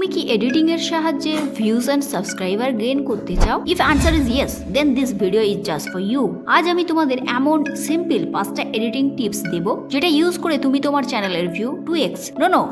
তুমি কি এডিটিং এর সাহায্যে ভিউজ এন্ড সাবস্ক্রাইবার গেইন করতে চাও? If answer is yes, then this video is just for you. আজ আমি তোমাদের এমন সিম্পল 5টা এডিটিং টিপস দেব যেটা ইউজ করে তুমি তোমার চ্যানেলের ভিউ 2x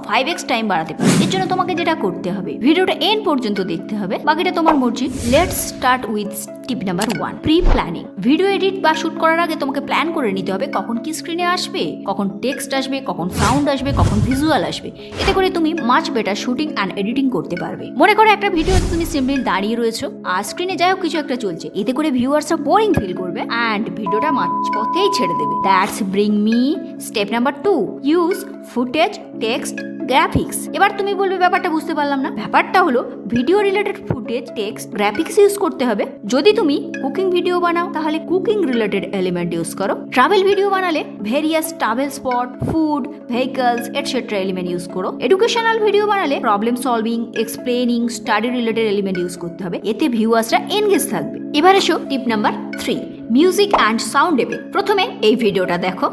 5x টাইম বাড়াতে পারো। এর জন্য তোমাকে যেটা করতে হবে, ভিডিওটা এন্ড পর্যন্ত দেখতে হবে, বাকিটা তোমার মর্জি। Let's start with tip number 1, pre planning. Video edit বা শুট করার আগে তোমাকে প্ল্যান করে নিতে হবে কখন কি স্ক্রিনে আসবে, কখন টেক্সট আসবে, কখন সাউন্ড আসবে, কখন ভিজুয়াল আসবে। এতে করে তুমি much better shooting and editing করতে পারবে। মনে করো একটা ভিডিওতে তুমি সিম্পলি দাঁড়িয়ে রয়েছো আর স্ক্রিনে যাই হোক কিছু একটা চলছে, এতে করে ভিউয়ার্সরা বোরিং ফিল করবে অ্যান্ড ভিডিওটা মাঝপথেই ছেড়ে দেবে। That's bring me step number 2, use footage, text, graphics. এবার তুমি বলবে ব্যাপারটা বুঝতে পারলাম না। ব্যাপারটা হলো video related footage, text, graphics use করতে হবে। যদি তুমি কুকিং ভিডিও বানাও তাহলে কুকিং রিলেটেড এলিমেন্ট ইউজ করো। ট্রাভেল ভিডিও বানালে various travel spot, food, vehicles etcetera element use করো। এডুকেশনাল ভিডিও বানালে problem solving, explaining, study related element use করতে হবে। এতে ভিউয়ার্সরা এনগেজ থাকবে। এবার এসো টিপ number 3, music and sound effect. প্রথমে এই ভিডিওটা দেখো।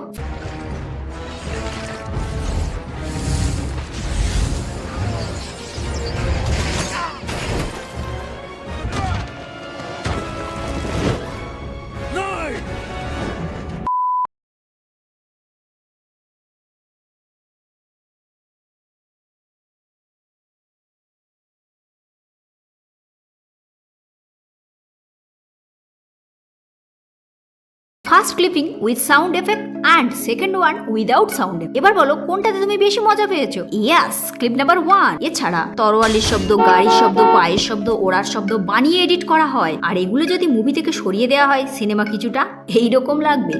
First clipping with sound effect and second one without sound effect. এবার বলো কোনটাতে তুমি বেশি মজা পেয়েছো? ইয়াস, ক্লিপ নাম্বার 1। এছাড়া তরোয়ালের শব্দ, গাড়ির শব্দ, পায়ের শব্দ, ওড়ার শব্দ বানিয়ে এডিট করা হয়, আর এগুলো যদি মুভি থেকে সরিয়ে দেওয়া হয় সিনেমা কিছুটা এইরকম লাগবে।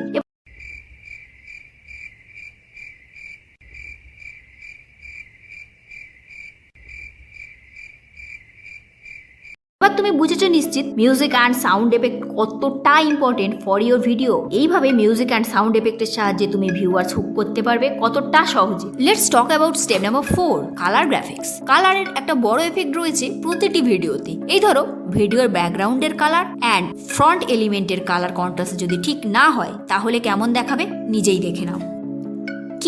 এবার তুমি বুঝেছো নিশ্চিত মিউজিক অ্যান্ড সাউন্ড এফেক্ট কতটা ইম্পর্টেন্ট ফর ইউর ভিডিও। এইভাবে মিউজিক অ্যান্ড সাউন্ড এফেক্টের সাহায্যে তুমি ভিউয়ার্স হুক করতে পারবে কতটা সহজে। Let's talk about step number 4, colour graphics. কালারের একটা বড় এফেক্ট রয়েছে প্রতিটি ভিডিওতে। এই ধরো ভিডিওর ব্যাকগ্রাউন্ডের কালার অ্যান্ড ফ্রন্ট এলিমেন্টের কালার কন্ট্রাস্ট যদি ঠিক না হয় তাহলে কেমন দেখাবে নিজেই দেখে নাও।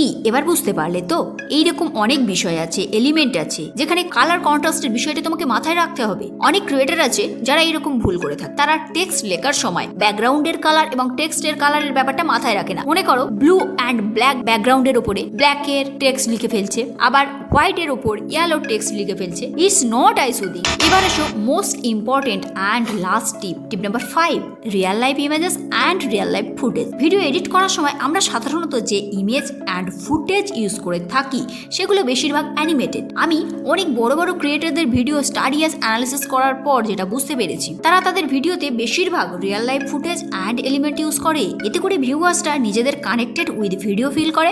কি এবার বুঝতে পারলে তো? এইরকম অনেক বিষয় আছে, এলিমেন্ট আছে যেখানে কালার কন্ট্রাস্টের বিষয়টা তোমাকে মাথায় রাখতে হবে। অনেক ক্রিয়েটর আছে যারা এরকম ভুল করে থাকে। তারা টেক্সট লেখার সময় ব্যাকগ্রাউন্ডের কালার এবং টেক্সটের কালারের ব্যাপারটা মাথায় রাখে না। মনে করো ব্লু অ্যান্ড ব্ল্যাক ব্যাকগ্রাউন্ডের উপরে ব্ল্যাকের টেক্সট লিখে ফেলছে, আবার হোয়াইটের উপর ইয়েলো টেক্সট লিখে ফেলছে। It's not I soothing. এবার এসো most important and last tip number 5, real life images and real life footage. Video edit করার সময় আমরা সাধারণত যে ইমেজ অ্যান্ড ফুটেজ ইউজ করে থাকি সেগুলো বেশিরভাগ অ্যানিমেটেড। আমি অনেক বড় বড় ক্রিয়েটরদের ভিডিও স্টাডিয়াস অ্যানালিসিস করার পর যেটা বুঝতে পেরেছি, তারা তাদের ভিডিওতে বেশিরভাগ real life footage and element use করে। এতে করে ভিউয়ার্সরা নিজেদের কানেক্টেড উইথ ভিডিও ফিল করে।